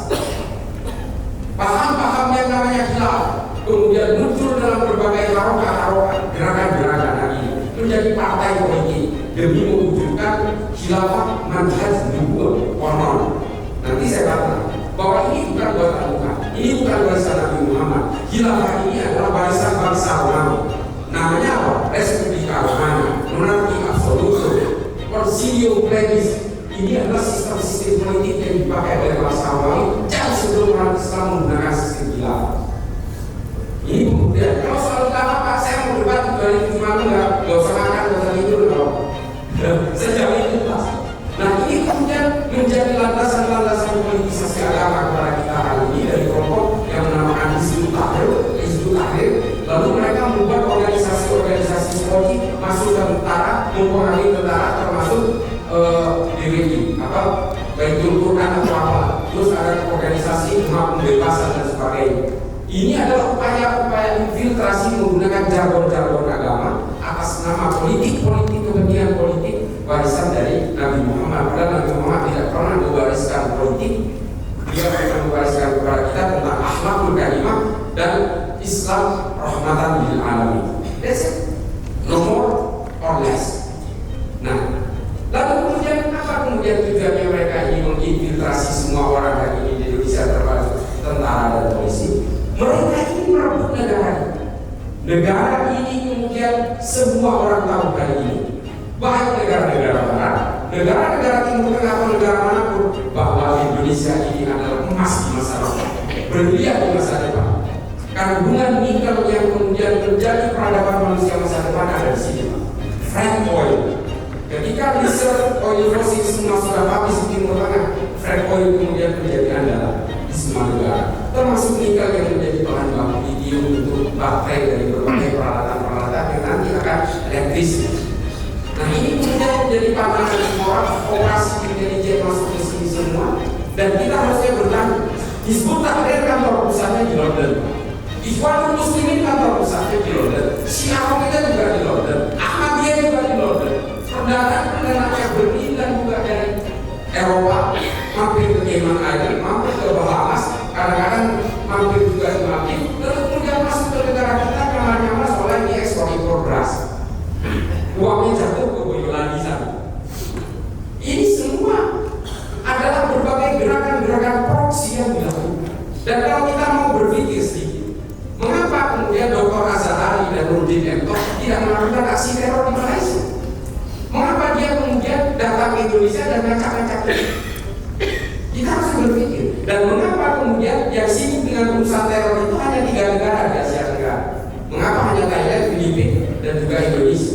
Paham-paham yang namanya khilaf kemudian muncul dalam berbagai harokat, gerakan-gerakan hari ini menjadi partai politik demi mewujudkan khilafah manhaj nubuwah konon. Nanti saya katakan bahwa ini bukan buatan Tuhan, ini bukan warisan Nabi Muhammad. Khilafah ini adalah warisan bangsa Romawi. Namanya apa? Respublika Romana, monarki absoluto, concilium plebis. Ini adalah sistem-sistem politik yang dipakai oleh bangsa Romawi jauh sebelum orang Islam menggunakan sistem khilafah. Ini kemudian kalau soal khilafah Pak, saya mau debat 2005 enggak usah makan, enggak usah tidur, sejauh itu pas. Nah, ini kemudian menjadi landasan-landasan politisasi agama kepada kita hari ini dari kelompok yang menamakan Hizbut Tahrir, lalu mereka membuat organisasi-organisasi politik masuk ke tentara, mempengaruhi tentara, termasuk DWI, Baitul Quran atau apa, terus ada organisasi umat pembebasan dan sebagainya. Ini adalah upaya-upaya infiltrasi menggunakan jargon-jargon agama atas nama politik kepentingan politik warisan dari Nabi Muhammad. Padahal Nabi Muhammad tidak pernah mewariskan politik, dia pernah mewariskan kepada kita tentang akhlakul karimah dan Islam rahmatan lil alamin. That's it. No more or less. Nah, lalu kemudian apa kemudian tujuannya mereka ini menginfiltrasi semua orang hari ini di Indonesia termasuk tentara dan polisi? Mereka ini merebut negara ini. Negara ini kemudian semua orang tahu hari ini, baik negara-negara barat, negara-negara timur tengah atau negara manapun, bahwa Indonesia ini adalah emas di masa depan, berlian di masa depan. Kandungan nikel yang kemudian menjadi peradaban manusia masa depan ada di sini, Frank Oil. Ketika reserve oil fosil semua sudah habis di Timur Tengah, Frank Oil kemudian menjadi andalan di semua negara, termasuk nikel yang menjadi bahan baku lithium untuk baterai dari berbagai peralatan-peralatan yang nanti akan elektris. Nah, ini kemudian menjadi pandangan semua orang, operasi intelijen masuk ke sini semua, dan kita harusnya bertanya, Hizbut Tahrir kantor pusatnya di London, Ikhwanul Muslimin kantor pusatnya di London, Syiah kita juga di London, Ahmadiyah juga di London. Perdana yang berpindah juga dari Eropa, mampir ke Cayman Island, mampir ke Bahamas, kadang-kadang mampir juga di Maldives, lalu kemudian masuk ke negara kita nyamar-nyamar soalnya ini ekspor impor beras. Uangnya jatuh ke Boyolali sana. Ini semua adalah berbagai gerakan-gerakan proksi yang dilakukan. Dan kalau kita mau berpikir sedikit, mengapa kemudian Dr. Azhari dan Nurdin Emtok tidak melakukan aksi teror di Malaysia? Mengapa dia kemudian datang ke Indonesia dan ngacak-ngacak ini? Kita harus berpikir. Dan mengapa kemudian yang sibuk dengan urusan teror itu hanya 3 negara di Asia Tenggara? Mengapa hanya Thailand, Filipina, dan juga Indonesia?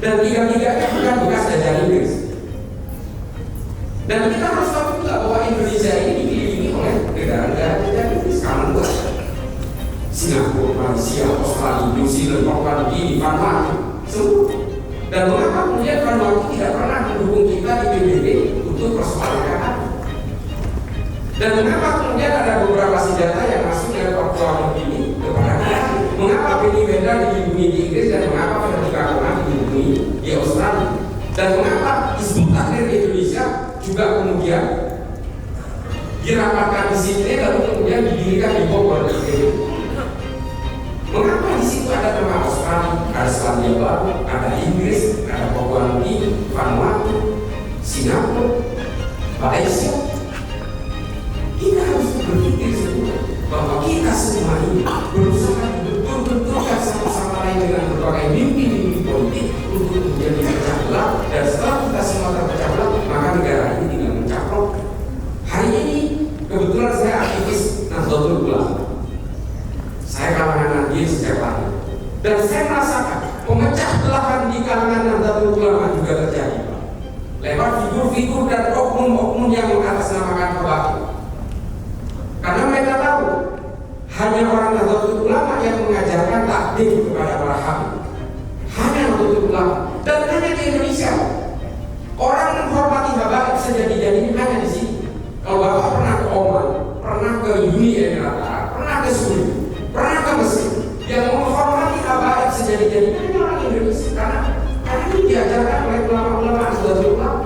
Dan 3-tiganya bukan bekas jajahan Inggris. Dan kita harus tahu juga bahwa Indonesia ini dikelilingi oleh negara-negara jajahan Inggris. Kamu Singapura, Malaysia, Australia, New Zealand, Papua New Guinea, Vanuatu, semua. Dan mengapa kemudian Vanuatu tidak pernah mendukung kita di PBB untuk persoalan KKN? Dan mengapa kemudian ada beberapa senjata yang masuk dari Papua New Guinea ke Dan mengapa Hizbut Tahrir Indonesia juga kemudian dirapatkan di sini lalu kemudian didirikan di Bogor? Mengapa di situ ada nama Australia, ada Selandia Baru, ada Inggris, ada Papua Nugini, Vanuatu, Singapura, Malaysia? Kita harus berpikir semua bahwa kita semua ini berusaha betul-betulkan sama-sama lain dengan berbagai mimpi-mimpi politik untuk kemudian dipecah belah, dan setelah kita semua terpecah belah, maka negara ini tinggal mencaplok. Hari ini kebetulan saya aktivis Nahdlatul Ulama. Saya kalangan Nahdien sejak lahir, dan saya merasakan pemecah belahan di kalangan Nahdlatul Ulama juga terjadi lewat figur-figur dan oknum-oknum yang mengatasnamakan kebaikan. Karena mereka tahu hanya orang Nahdlatul Ulama yang mengajarkan takdim kepada para habib. Hanya Nahdlatul Ulama, dan hanya di Indonesia. Orang menghormati habaib sejadi-jadinya hanya di sini. Kalau Bapak pernah ke Oman, pernah ke Uni Emirat Arab, pernah ke Suriah, pernah ke Mesir, yang menghormati habaib sejadi-jadinya hanya orang Indonesia. Karena ini diajarkan oleh ulama-ulama Nahdlatul Ulama.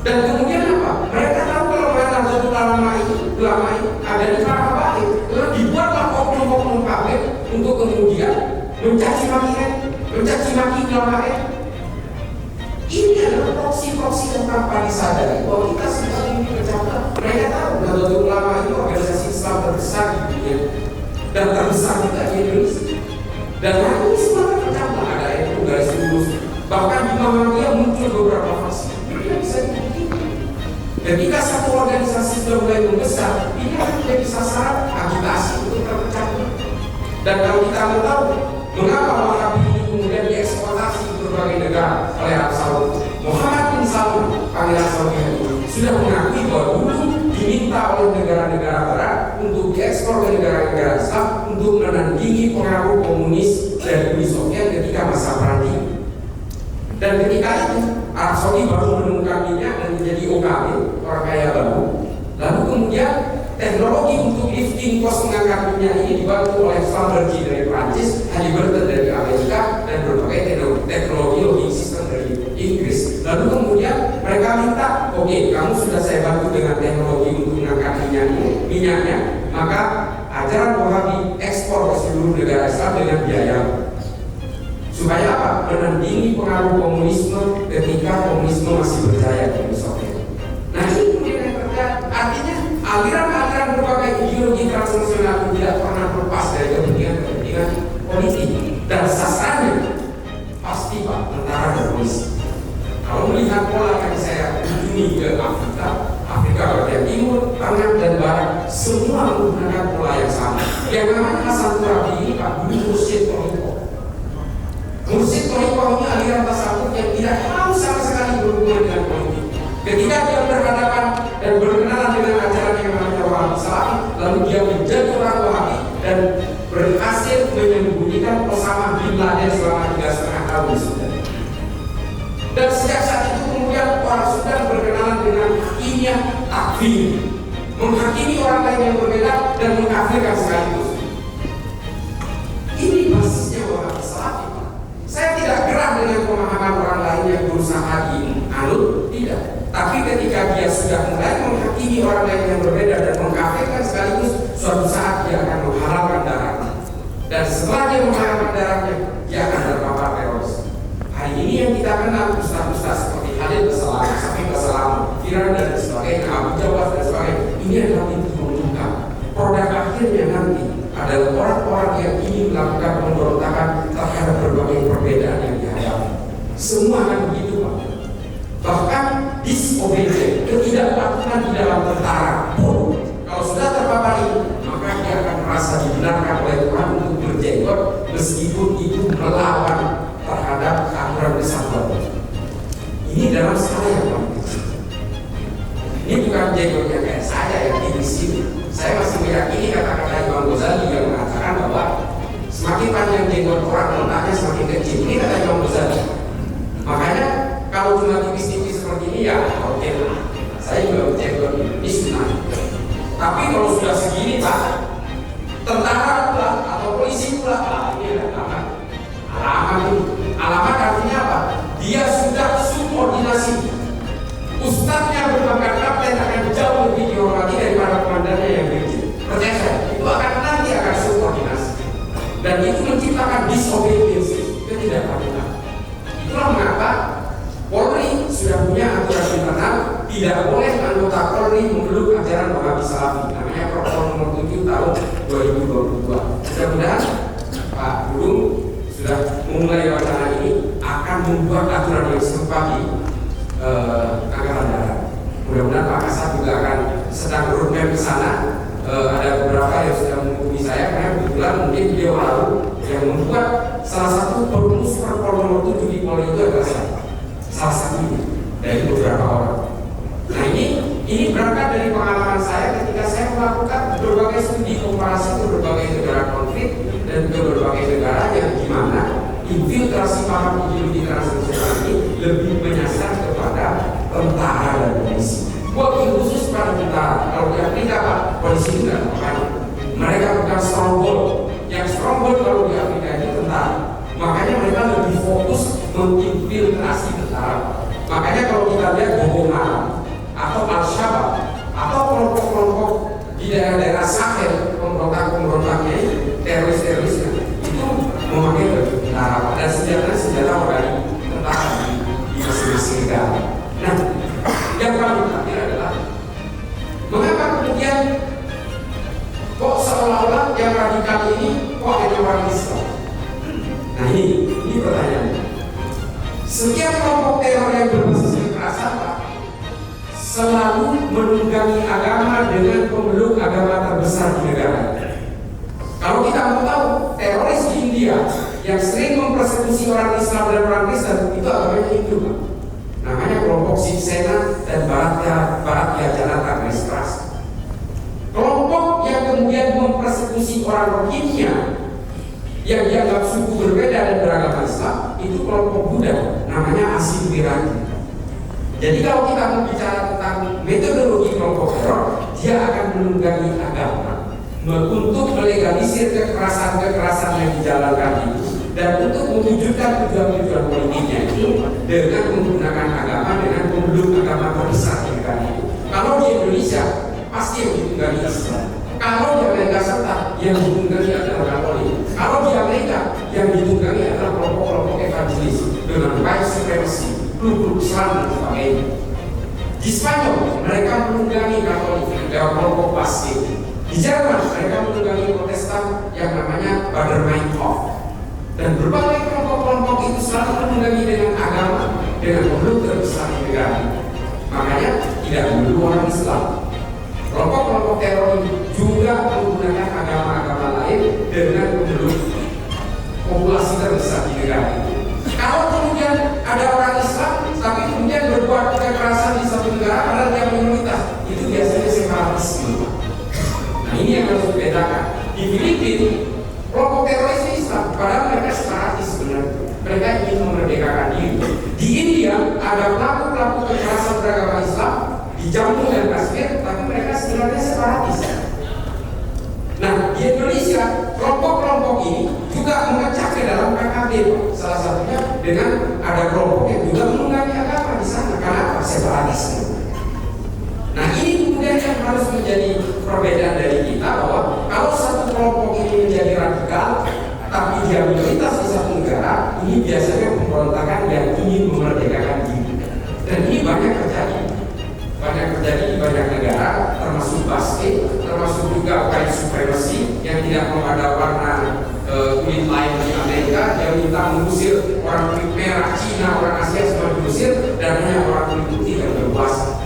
Dan kemudian apa? Mereka tahu kalau Nahdlatul Ulama ini ada di para habaib, lalu dibuatlah oknum-oknum kafir untuk kemudian mencaci maki ulama. Ini adalah proksi-proksi yang tanpa disadari bahwa kita semua ini bercakap. Mereka tahu Nahdlatul Ulama itu organisasi Islam terbesar di dunia dan terbesar juga di Indonesia. Dan hari ini semua tercaplah, ada itu garis lurus. Bahkan di Muhammadiyah muncul beberapa fraksi. Ini bisa dibuktikan. Ketika satu organisasi sudah mulai membesar, ini akan menjadi sasaran agitasi untuk terpecah. Dan kalau kita mau tahu mengapa Wahabi ini kemudian dieksploitasi ke berbagai negara oleh Arab Saudi, Muhammad bin Salman, Pangeran Saudi sudah mengakui bahwa dulu diminta oleh negara-negara Barat untuk diekspor ke negara-negara Islam untuk menandingi pengaruh komunis dari Uni Soviet ketika masa perang dingin. Dan ketika itu Arab Saudi baru menemukan minyak dan menjadi OKB, orang kaya baru. Lalu kemudian teknologi untuk lifting cost mengangkat minyak ini dibantu oleh Schlumberger dari Prancis, Halliburton dari Amerika, dan berbagai teknologi logging system dari Inggris. Lalu kemudian mereka minta, oke, kamu sudah saya bantu dengan teknologi untuk mengangkat minyaknya, maka ajaran Wahabi ekspor ke seluruh negara Islam dengan biaya. Supaya apa? Menandingi pengaruh komunisme ketika komunisme masih berjaya di Uni Soviet. Nah ini kemudian yang terjadi. Artinya aliran-aliran berbagai ideologi transnasional tidak pernah lepas dari kepentingan politik, dan sasarannya pasti Pak, tentara dan polisi. Kalau melihat pola yang saya kunjungi ke Afrika bagian timur, tengah dan barat, semua menggunakan pola yang sama. Yang namanya Hasan Turabi ini Pak, dulu Mursyid Toriko. Mursyid Toriko ini aliran tasawuf yang tidak mau sama sekali berhubungan dengan politik. Ketika dia berhadapan dan berkenalan dengan ajaran yang namanya Wahabi Salafi, lalu dia menjadi orang Wahabi dan berhasil menyembunyikan Osama bin Laden selama 3,5 tahun sudah. Dan sejak saat itu kemudian orang Sudan berkenalan dengan hakimnya takfir, menghakimi orang lain yang berbeda dan mengkafirkan sekaligus. Ini basisnya Wahabi Salafi. Saya tidak gerah dengan pemahaman orang lain yang berusaha dianut, tidak. Tapi ketika dia sudah mulai menghakimi orang lain yang berbeda dan mengkafirkan sekaligus, suatu saat dia akan menghalalkan darahnya. Dan setelah dia menghalalkan darahnya, dia akan terpapar teroris. Hari ini yang kita kenal ustaz-ustaz seperti Khalid Basalam, Safi Basalam, Firan dan sebagainya, Abu Jawad dan sebagainya, ini adalah pintu pembuka. Produk akhirnya nanti adalah orang-orang yang ingin melakukan pemberontakan terhadap berbagai perbedaan yang dihadapi. Semua akan begitu Pak. Bahkan disobedient, ketidakpatuhan di dalam tentara pun kalau sudah terpapar itu, maka dia akan merasa dibenarkan oleh Tuhan untuk berjenggot meskipun itu melawan terhadap aturan kesatuan. Ini dalam skala yang paling kecil. Ini bukan jenggotnya kayak saya yang tinggi sini. Saya masih meyakini kata-kata Imam Ghazali yang mengatakan bahwa semakin panjang jenggot orang, letaknya semakin kecil. Ini kata Imam Ghazali. Makanya kalau cuma tipis-tipis seperti ini ya oke lah. Saya juga berjenggot ini sunnah. Tapi kalau sudah segini Pak, tentara pula atau polisi pula, ini adalah alamat. Alamat artinya apa? Dia sudah Ustaznya berpangkat kapten akan jauh lebih dihormati daripada komandannya yang rigid. Percaya saya, itu akan nanti akan subordinasi. Dan itu menciptakan disobedience, ketidakpatuhan. Itulah mengapa Polri sudah punya aturan internal, tidak boleh anggota Polri memeluk ajaran Wahabi Salafi, namanya Perpol nomor 7 tahun 2022. Mudah-mudahan Pak Guru sudah memulai wacana ini akan membuat aturan yang serupa di Angkatan Darat. Mudah-mudahan Pak Kasat juga akan sedang roadmap ke sana. Ada beberapa yang sudah menghubungi saya karena kebetulan mungkin beliau tahu yang membuat salah satu perumus Perpol nomor 7 di Polri itu adalah saya. Salah satunya dari beberapa orang. Nah ini berangkat dari pengalaman saya ketika saya melakukan berbagai studi komparasi ke berbagai negara konflik dan ke berbagai negara yang dimana infiltrasi paham ideologi transnasional ini lebih menyasar kepada tentara dan polisi. Bukan khusus pada tentara. Kalau di Afrika Pak, polisi itu tidak apa-apa. Mereka bukan stronghold. Yang stronghold kalau di Afrika itu tentara. Makanya mereka lebih fokus menginfiltrasi tentara. Makanya kalau kita lihat Boko Haram atau Al-Shabaab atau kelompok-kelompok di daerah-daerah Sahel, pemberontak-pemberontaknya, teroris-terorisnya itu memakai baju tentara dan senjata dari tentara di masing-masing negara. Nah, yang paling terakhir adalah mengapa kemudian kok seolah-olah yang radikal ini kok hanya orang Islam? Nah ini pertanyaannya. Setiap kelompok teror yang berbasis kekerasan Pak, selalu menunggangi agama dengan pemeluk agama terbesar di negara. Kalau kita mau tahu, teroris di India yang sering mempersekusi orang Islam dan orang Kristen itu agamanya Hindu Pak. Namanya kelompok Shiksena dan Bharatiya Janata Garis Keras. Kelompok yang kemudian mempersekusi orang Rohingya yang dianggap suku berbeda dan beragama Islam itu kelompok Buddha, namanya Asim Wirani. Jadi kalau kita berbicara tentang metodologi kelompok teror, dia akan menunggangi agama untuk melegalisir kekerasan-kekerasan yang dijalankan itu dan untuk mewujudkan tujuan-tujuan politiknya itu dengan menggunakan agama dengan pemeluk agama terbesar di negara itu. Kalau di Indonesia pasti yang ditunggangi Islam. Kalau di Amerika Selatan yang ditunggangi adalah Katolik. Kalau di Amerika yang ditunggangi adalah kelompok-kelompok evangelis dengan white supremacy, klub-klub Islam dan sebagainya. Di Spanyol mereka menunggangi Katolik lewat kelompok Basque. Di Jerman mereka menunggangi Protestan yang namanya Baader-Meinhof. Dan berbagai kelompok-kelompok itu selalu menunggangi dengan agama, dengan pemeluk terbesar di negara. Makanya tidak melulu orang Islam. Kelompok-kelompok teror ini juga menggunakan agama-agama lain dengan pemeluk populasi terbesar di negara. Kalau kemudian ada orang Islam, tapi kemudian berbuat kekerasan di satu negara padahal dia minoritas, itu biasanya separatisme. Nah ini yang harus dibedakan. Di Filipina, kelompok teroris Islam, padahal mereka separatis sebenarnya. Mereka ingin memerdekakan diri. Di India ada pelaku-pelaku kekerasan beragama Islam di Jammu dan Kashmir, tapi mereka sebenarnya separatis. Nah, di Indonesia kelompok-kelompok ini juga memecah ke dalam KKB, salah satunya dengan ada kelompok yang juga menunggangi agama di sana karena separatisme. Nah, ini kemudian yang harus menjadi perbedaan dari kita bahwa kalau satu kelompok ini menjadi radikal, tapi dia minoritas di satu negara, ini biasanya pemberontakan yang ingin memerdekakan diri. Dan ini banyak terjadi di banyak negara, termasuk Basque, termasuk juga white supremacy yang tidak mau ada warna kulit lain di Amerika, yang minta mengusir orang kulit merah, Cina, orang Asia semua diusir, dan hanya orang kulit putih yang berkuasa.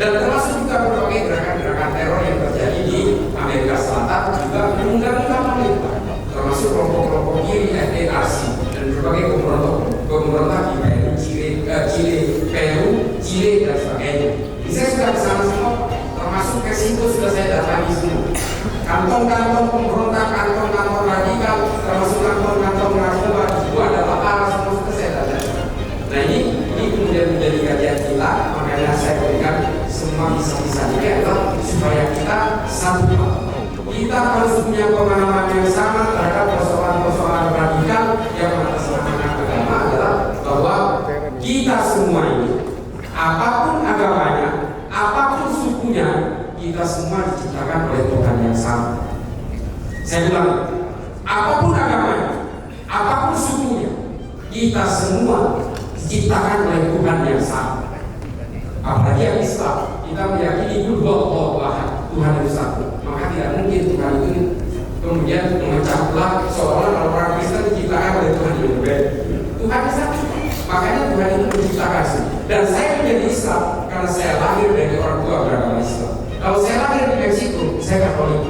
Dan termasuk juga berbagai gerakan-gerakan teror yang terjadi di Amerika Selatan juga menunggangi Katolik, termasuk kelompok-kelompok kiri FDRC dan berbagai pemberontak di Peru, Chile dan sebagainya. Saya sudah bersama semua, termasuk Meksiko sudah saya datangi semua. Kantong-kantong pemberontak, kantong-kantong radikal, termasuk kantong-kantong narkoba itu adalah arah semua sudah saya datangi. Nah ini kemudian menjadi kajian kita, makanya saya berikan semua kisah-kisah ini adalah supaya kita satu. Kita harus punya pemahaman yang sama terhadap persoalan-persoalan radikal yang mengatasnamakan agama adalah bahwa kita semua ini apapun agamanya, apapun sukunya, kita semua diciptakan oleh Tuhan yang sama. Saya bilang, apapun agamanya, apapun sukunya, kita semua diciptakan oleh Tuhan yang sama. Apalagi yang Islam, kita meyakini Allah, Tuhan yang satu. Maka tidak mungkin Tuhan itu kemudian memecah belah seolah-olah orang Kristen diciptakan oleh Tuhan yang berbeda. Tuhan yang satu. Makanya Tuhan itu menciptakan sih. Dan saya menjadi Islam karena saya lahir dari orang tua beragama Islam. Kalau saya lahir di Meksiko, saya Katolik.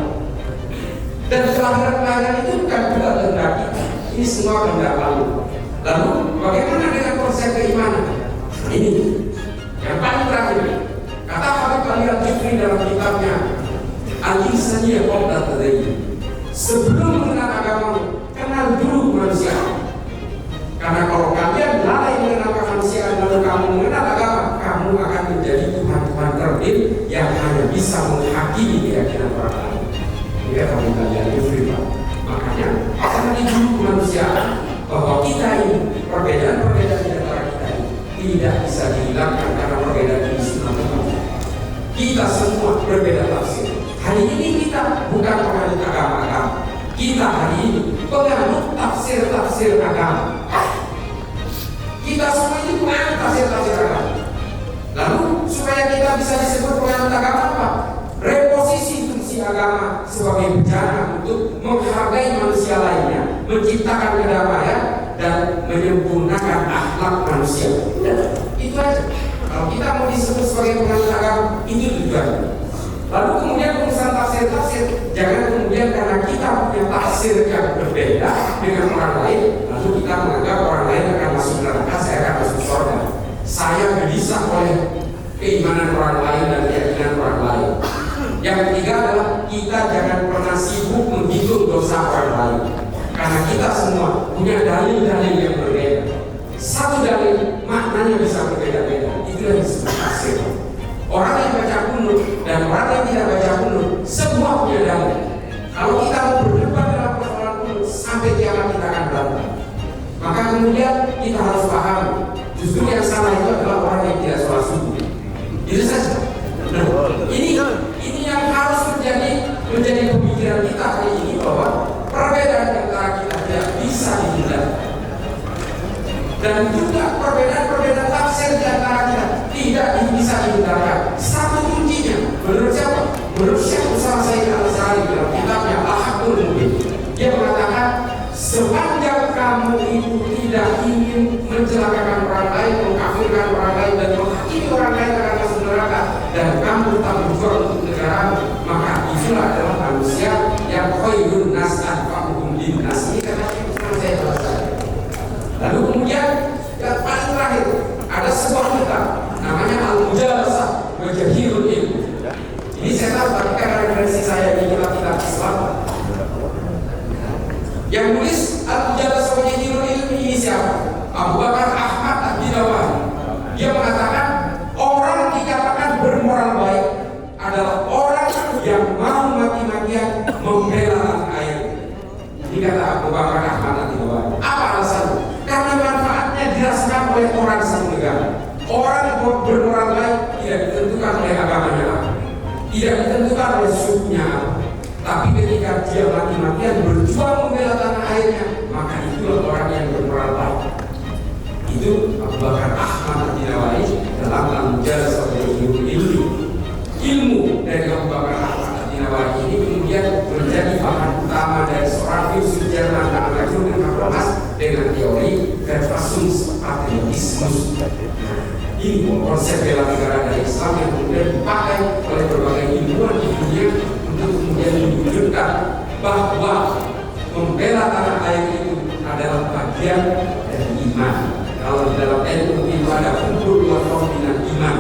Dan kelahiran itu bukan pula kehendak kita. Ini semua kehendak Allah. Lalu bagaimana dengan konsep keimanan? Ini yang paling terakhir. Kata Habib Ali Al-Jufri dalam kitabnya Al-Insaniyyah Qabla Tadayyun. Sebelum mengenal agamamu, kenal dulu manusia. Karena kalau kalian lalai mengenal kemanusiaan lalu kamu mengenal agama, kamu akan menjadi Tuhan-Tuhan terbit yang hanya bisa menghakimi keyakinan orang lain. Ya, kamu kalian berfirman. Makanya, karena dulu kemanusiaan bahwa kita ini perbedaan-perbedaan di antara kita ini tidak bisa dihilangkan karena perbedaan ini sunnah Tuhan. Kita semua berbeda tafsir. Hari ini kita bukan penganut agama-agama. Kita hari ini penganut tafsir-tafsir agama. Kita semua ini penganut tafsir-tafsir agama. Lalu supaya kita bisa disebut penganut agama apa? Reposisi fungsi agama sebagai bencana untuk menghargai manusia lainnya, menciptakan kedamaian dan menyempurnakan akhlak manusia. Itu aja. Kalau kita mau disebut sebagai penganut agama, itu tujuannya. Lalu kemudian urusan tafsir-tafsir, jangan kemudian karena kita punya tafsir yang berbeda dengan orang lain, lalu kita menganggap orang lain akan masuk neraka, saya akan masuk surga. Saya gelisah oleh keimanan orang lain dan keyakinan orang lain. Yang ketiga adalah kita jangan pernah sibuk menghitung dosa orang lain, karena kita semua punya dalil-dalil yang berbeda. Satu dalil maknanya bisa berbeda-beda. Itu yang disebut tafsir. Orang yang baca kunut dan orang yang tidak baca kunut semua punya dalil. Kalau kita mau berdebat dalam persoalan kunut sampai kiamat kita akan berantem. Maka kemudian kita harus paham justru yang salah itu adalah orang yang tidak sholat subuh. Itu saja. Nah, ini yang harus menjadi pemikiran kita hari ini bahwa perbedaan antara kita tidak bisa dihindari. Dan juga perbedaan tafsir di antara kita tidak bisa dihindarkan. Satu kuncinya, menurut siapa? Menurut Syekh Usama Said Al-Azhari dalam kitabnya Al-Haqqul Mubin. Dia mengatakan, sepanjang kamu itu tidak ingin mencelakakan orang lain, mengkafirkan orang lain dan menghakimi orang lain akan masuk neraka, dan kamu tetap berjuang untuk negaramu, maka itulah adalah manusia yang khairun nas anfa'uhum linnas. Ini kata Syekh Usama Said Al-Azhari. Lalu kemudian yang paling terakhir ada sebuah kitab namanya Al-Mujalasah wa Jahirul Ilm. Ini saya tahu tapi karena referensi saya di kitab-kitab Islam. Yang nulis Al-Mujalasah wa Jahirul Ilm ini siapa? Abu Bakar Ahmad Ad-Dinawahi. Dia mengatakan orang dikatakan bermoral baik adalah orang yang mau mati-matian membela tanah air. Ini kata Abu Bakar Ahmad Ad-Dinawahi. Apa alasannya? Karena manfaatnya dirasakan oleh orang satu negara. Orang bermoral baik tidak ditentukan oleh agamanya apa, tidak ditentukan oleh sukunya apa, tapi ketika dia mati-matian berjuang membela tanah airnya, maka itulah orang yang bermoral baik. Itu Abu Bakar Ahmad Ad-Dinawahi dalam Al-Mujalasah wa Jahirul Ilm. Ilmu dari Abu Bakar Ahmad Ad-Dinawahi ini kemudian menjadi bahan utama dari seorang filsuf Jerman namanya Jürgen Habermas dengan teori Verfassungspatriotismus. Ini konsep bela negara dari Islam yang kemudian dipakai oleh berbagai ilmuwan di dunia untuk kemudian menunjukkan bahwa membela tanah air itu adalah bagian dari iman. Kalau di dalam NU itu ada unsur dua komponen iman.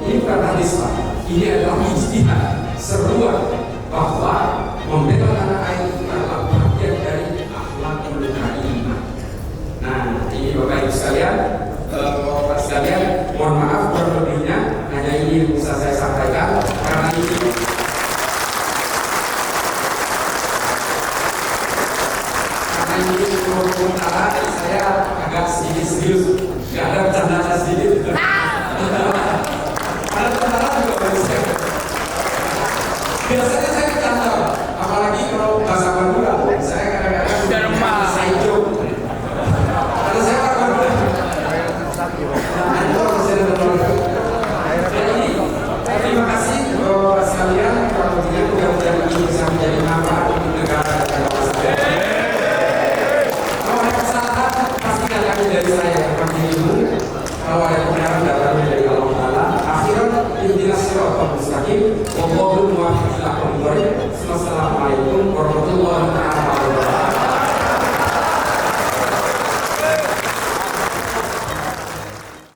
Ini bukan hadis Pak. Ini adalah ijtihad, seruan bahwa membela tanah air itu adalah bagian dari akhlakul karimah. Nah, ini Bapak Ibu sekalian, Bapak sekalian, mohon maaf berlebihnya, hanya ini yang bisa saya sampaikan karena ini sementara saya agak sedikit serius, nggak ada bercanda sedikit. bermanfaat untuk negara dan bangsa. Kalau ada kesalahan, pastikan kami dari saya kami ibu. Kalau ada kebenaran datang dari Allah Taala. Akhirat ihdinas siratal mustaqim. Wallahu muwaffiq ila aqwamit thoriq. Wassalamualaikum warahmatullahi wabarakatuh.